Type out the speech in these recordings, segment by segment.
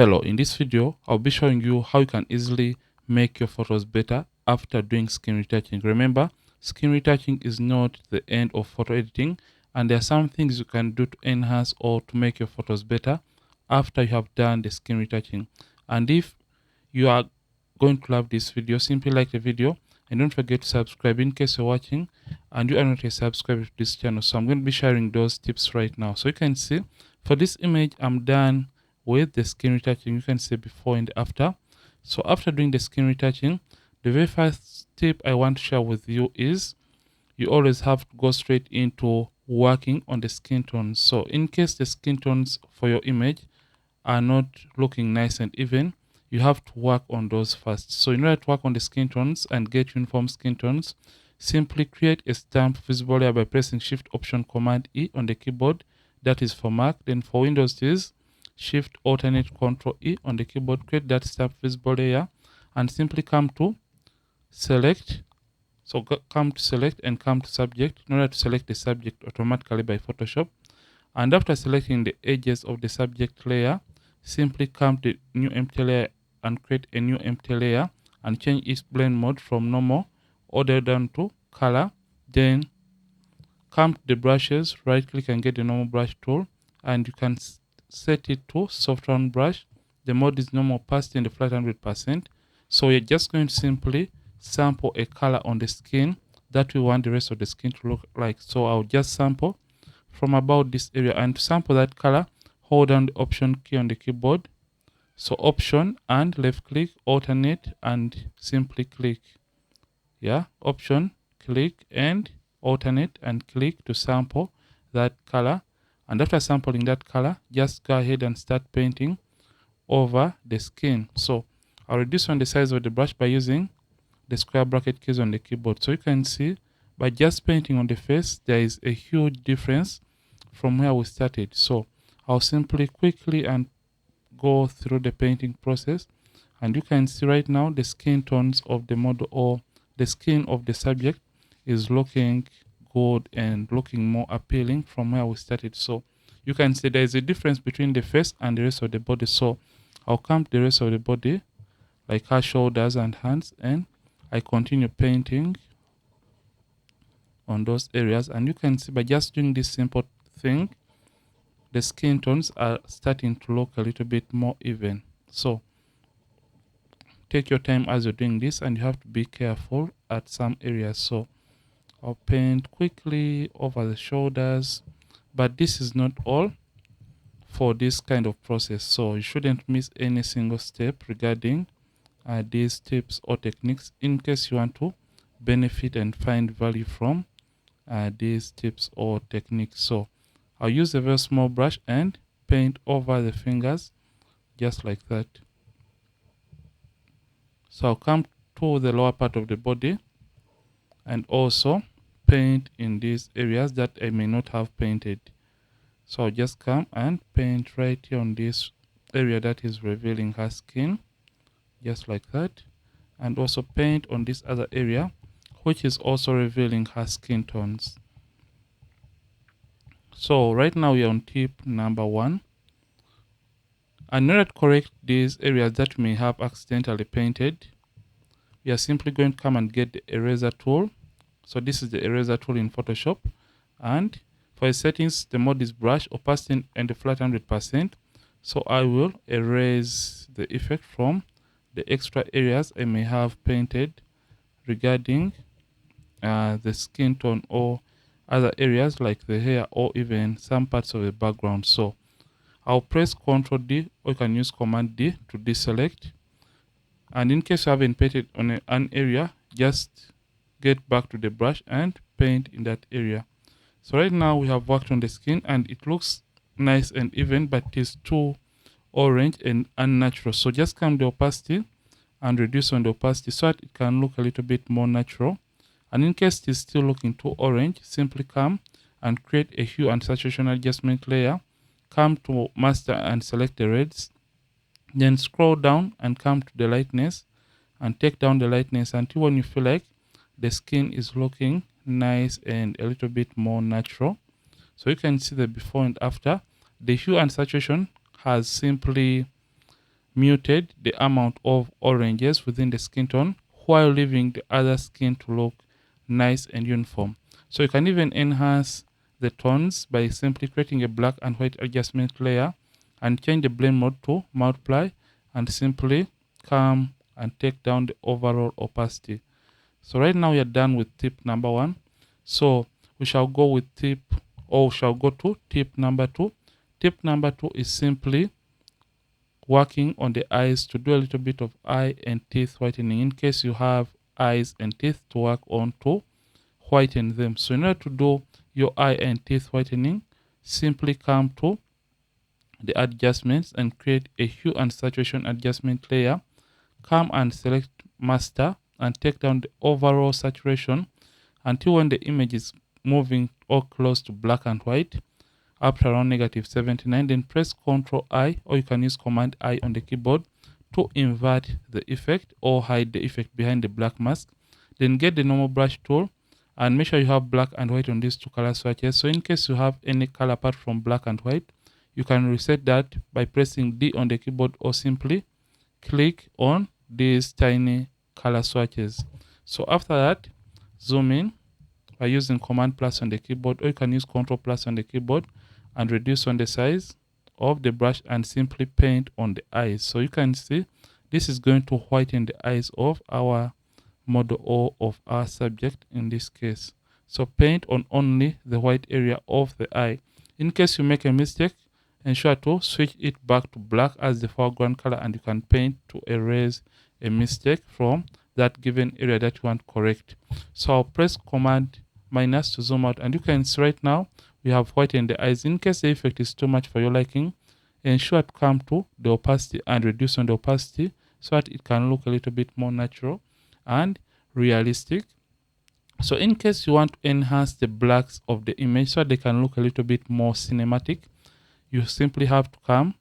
Hello, in this video I'll be showing you how you can easily make your photos better after doing skin retouching. Remember, skin retouching is not the end of photo editing, and there are some things you can do to enhance or to make your photos better after you have done the skin retouching. And if you are going to love this video, simply like the video and don't forget to subscribe in case you're watching and you are not a subscriber to this channel. So I'm going to be sharing those tips right now. So you can see for this image I'm done with the skin retouching. You can see before and after. So after doing the skin retouching, the very first tip I want to share with you is you always have to go straight into working on the skin tones. So in case the skin tones for your image are not looking nice and even, you have to work on those first. So in order to work on the skin tones and get uniform skin tones, simply create a stamp visible layer by pressing Shift Option Command E on the keyboard. That is for Mac. Then for Windows it is Shift Alternate Control E on the keyboard. Create that stamp visible layer and simply come to select. So come to select and come to subject in order to select the subject automatically by Photoshop. And after selecting the edges of the subject layer, simply come to new empty layer and create a new empty layer and change its blend mode from normal all the way down to color. Then come to the brushes, right click and get the normal brush tool, and you can set it to soft round brush. The mode is normal opacity and the flat 100%. So we're just going to simply sample a color on the skin that we want the rest of the skin to look like. So I'll just sample from about this area, and to sample that color, hold down the option key on the keyboard. So option and left click, alternate, and simply click. Yeah, option, click, and alternate, and click to sample that color. And after sampling that color, just go ahead and start painting over the skin. So I'll reduce on the size of the brush by using the square bracket keys on the keyboard. So you can see by just painting on the face, there is a huge difference from where we started. So I'll simply quickly and go through the painting process, and you can see right now the skin tones of the model or the skin of the subject is looking good and looking more appealing from where we started. So you can see there is a difference between the face and the rest of the body. So I'll come to the rest of the body, like her shoulders and hands, and I continue painting on those areas. And you can see by just doing this simple thing, the skin tones are starting to look a little bit more even. So take your time as you're doing this, and you have to be careful at some areas. So I'll paint quickly over the shoulders, but this is not all for this kind of process. So you shouldn't miss any single step regarding these tips or techniques in case you want to benefit and find value from these tips or techniques. So I'll use a very small brush and paint over the fingers just like that. So I'll come to the lower part of the body and also paint in these areas that I may not have painted. So I'll just come and paint right here on this area that is revealing her skin, just like that, and also paint on this other area which is also revealing her skin tones. So right now we are on tip number 1. And in order to correct these areas that we may have accidentally painted, we are simply going to come and get the eraser tool. So this is the eraser tool in Photoshop, and for the settings, the mode is brush, opacity, and the flat 100%. So I will erase the effect from the extra areas I may have painted regarding the skin tone or other areas like the hair or even some parts of the background. So I'll press Ctrl D, or you can use Command D to deselect. And in case you haven't painted on an area, just get back to the brush and paint in that area. So right now we have worked on the skin and it looks nice and even, but it is too orange and unnatural. So just come to the opacity and reduce on the opacity so that it can look a little bit more natural. And in case it is still looking too orange, simply come and create a hue and saturation adjustment layer. Come to master and select the reds. Then scroll down and come to the lightness and take down the lightness until when you feel like the skin is looking nice and a little bit more natural. So you can see the before and after. The hue and saturation has simply muted the amount of oranges within the skin tone while leaving the other skin to look nice and uniform. So you can even enhance the tones by simply creating a black and white adjustment layer and change the blend mode to multiply and simply come and take down the overall opacity. So right now we are done with tip number 1. So we shall go with tip number 2. Tip number 2 is simply working on the eyes to do a little bit of eye and teeth whitening in case you have eyes and teeth to work on to whiten them. So in order to do your eye and teeth whitening, simply come to the adjustments and create a hue and saturation adjustment layer. Come and select master and take down the overall saturation until when the image is moving or close to black and white up to around -79. Then press Ctrl I, or you can use Command I on the keyboard to invert the effect or hide the effect behind the black mask. Then get the normal brush tool and make sure you have black and white on these two color swatches. So in case you have any color apart from black and white, you can reset that by pressing D on the keyboard or simply click on these tiny color swatches. So after that, zoom in by using Command plus on the keyboard, or you can use Ctrl plus on the keyboard and reduce on the size of the brush and simply paint on the eyes. So you can see this is going to whiten the eyes of our model or of our subject in this case. So paint on only the white area of the eye. In case you make a mistake, ensure to switch it back to black as the foreground color and you can paint to erase a mistake from that given area that you want correct. So I'll press Command minus to zoom out and you can see right now we have whitened the eyes. In case the effect is too much for your liking, ensure to come to the opacity and reduce on the opacity so that it can look a little bit more natural and realistic. So in case you want to enhance the blacks of the image so they can look a little bit more cinematic, you simply have to come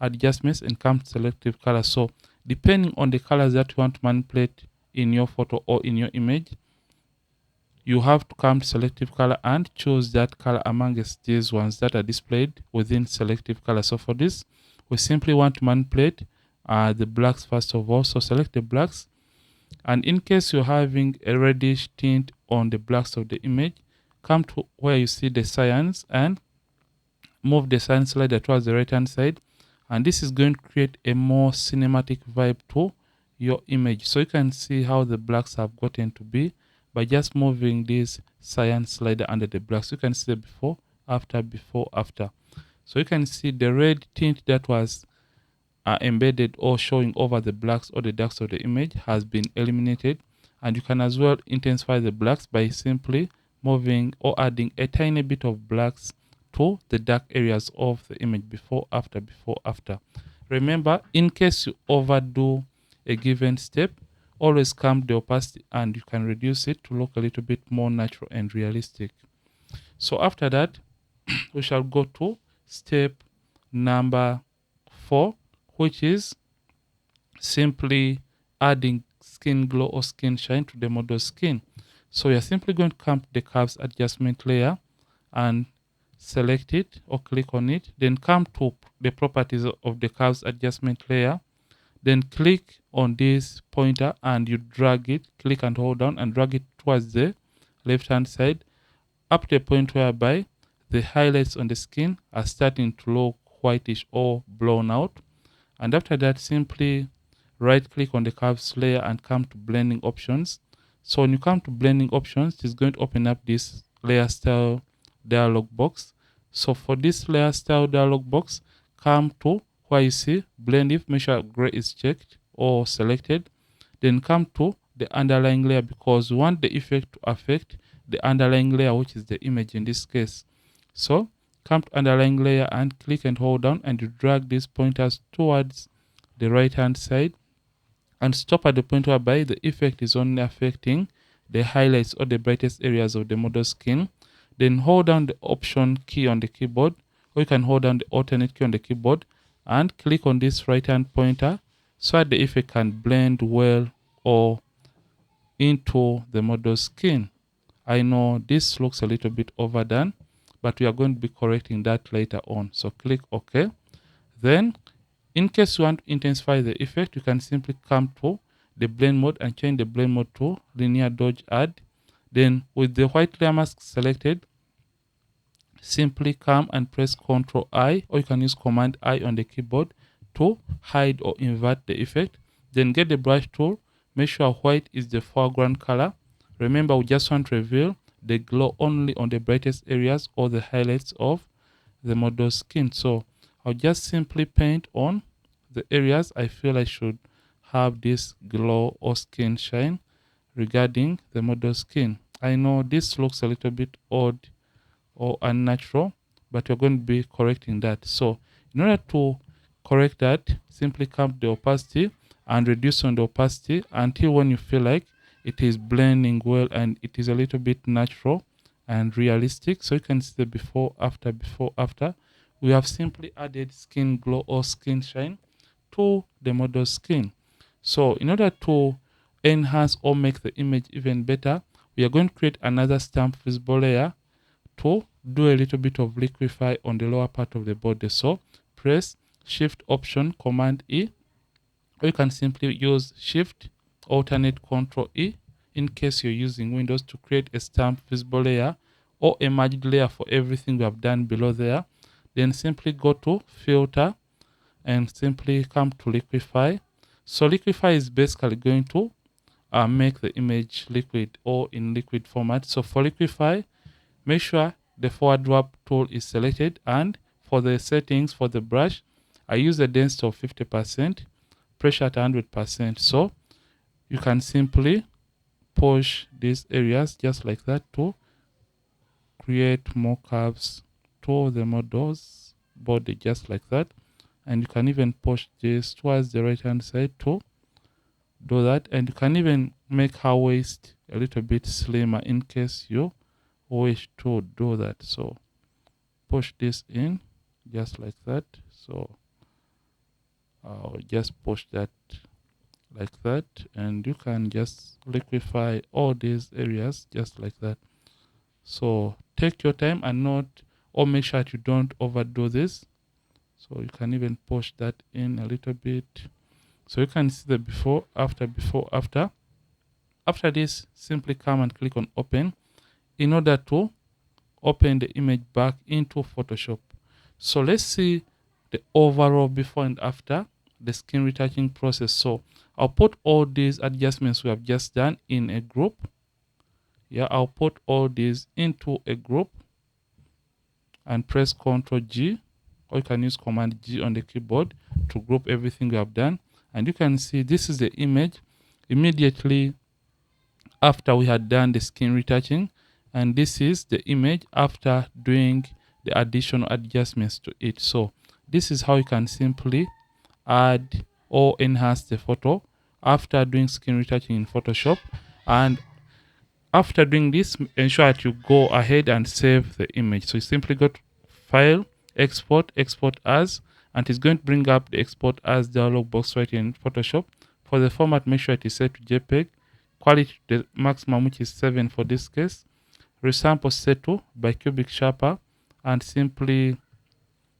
adjustments and come to selective color. So depending on the colors that you want to manipulate in your photo or in your image, you have to come to selective color and choose that color amongst these ones that are displayed within selective color. So for this, we simply want to manipulate the blacks first of all. So select the blacks, and in case you're having a reddish tint on the blacks of the image, come to where you see the cyans and move the cyan slider towards the right hand side, and this is going to create a more cinematic vibe to your image. So you can see how the blacks have gotten to be by just moving this cyan slider under the blacks. You can see the before after. So you can see the red tint that was embedded or showing over the blacks or the darks of the image has been eliminated, and you can as well intensify the blacks by simply moving or adding a tiny bit of blacks to the dark areas of the image before after. Remember, in case you overdo a given step, always come the opacity and you can reduce it to look a little bit more natural and realistic. So after that, we shall go to step number 4, which is simply adding skin glow or skin shine to the model's skin. So you're simply going to come to the curves adjustment layer and select it or click on it, then come to the properties of the curves adjustment layer, then click on this pointer and you drag it, click and hold down and drag it towards the left hand side up to a point whereby the highlights on the skin are starting to look whitish or blown out. And after that, simply right click on the curves layer and come to blending options. So when you come to blending options, it's going to open up this layer style dialog box. So for this layer style dialog box, come to where you see blend if, make sure gray is checked or selected, then come to the underlying layer because we want the effect to affect the underlying layer, which is the image in this case. So come to underlying layer and click and hold down and you drag these pointers towards the right hand side and stop at the point whereby the effect is only affecting the highlights or the brightest areas of the model skin. Then hold down the option key on the keyboard, or you can hold down the alternate key on the keyboard and click on this right hand pointer so that the effect can blend well or into the model skin. I know this looks a little bit overdone, but we are going to be correcting that later on. So click OK. Then In case you want to intensify the effect, you can simply come to the blend mode and change the blend mode to linear dodge add. Then with the white layer mask selected, simply come and press Ctrl I, or you can use Command I on the keyboard to hide or invert the effect. Then get the brush tool, make sure white is the foreground color. Remember, we just want to reveal the glow only on the brightest areas or the highlights of the model's skin. So I'll just simply paint on the areas I feel I should have this glow or skin shine regarding the model's skin. I know this looks a little bit odd or unnatural, but you're going to be correcting that. So in order to correct that, simply come to the opacity and reduce on the opacity until when you feel like it is blending well and it is a little bit natural and realistic. So you can see the before after. We have simply added skin glow or skin shine to the model's skin. So in order to enhance or make the image even better, we are going to create another stamp visible layer to do a little bit of liquify on the lower part of the body. So press Shift Option Command E, or you can simply use Shift Alternate Control E in case you're using Windows to create a stamp visible layer or a merged layer for everything we have done below there. Then simply go to Filter and simply come to Liquify. So Liquify is basically going to make the image liquid or in liquid format. So for Liquify, make sure the forward warp tool is selected, and for the settings for the brush, I use a density of 50%, pressure at 100%. So you can simply push these areas just like that to create more curves to the model's body just like that. And you can even push this towards the right hand side to do that. And you can even make her waist a little bit slimmer in case you wish to do that. So push this in just like that. So I'll just push that like that, and you can just liquify all these areas just like that. So take your time and not, or make sure that you don't overdo this. So you can even push that in a little bit. So you can see the before after. After this, simply come and click on open in order to open the image back into Photoshop. So let's see the overall before and after the skin retouching process. So I'll put all these adjustments we have just done in a group. Yeah, I'll put all these into a group and press Ctrl G, or you can use Command G on the keyboard to group everything we have done. And you can see this is the image immediately after we had done the skin retouching, and this is the image after doing the additional adjustments to it. So this is how you can simply add or enhance the photo after doing skin retouching in Photoshop. And after doing this, ensure that you go ahead and save the image. So you simply go to File, Export as, and it's going to bring up the Export as dialog box right in Photoshop. For the format, make sure it is set to JPEG. Quality, the maximum, which is 7 for this case. Resample set to by Cubic Sharper, and simply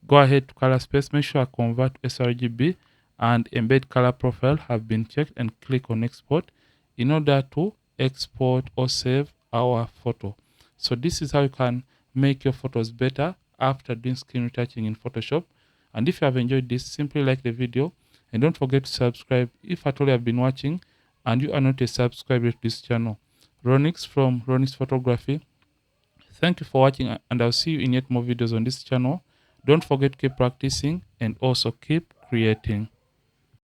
go ahead to color space. Make sure convert to sRGB and embed color profile have been checked, and click on export in order to export or save our photo. So this is how you can make your photos better after doing skin retouching in Photoshop. And if you have enjoyed this, simply like the video and don't forget to subscribe if at all you have been watching and you are not a subscriber to this channel. Ronix from Ronix Photography. Thank you for watching, and I'll see you in yet more videos on this channel. Don't forget to keep practicing and also keep creating.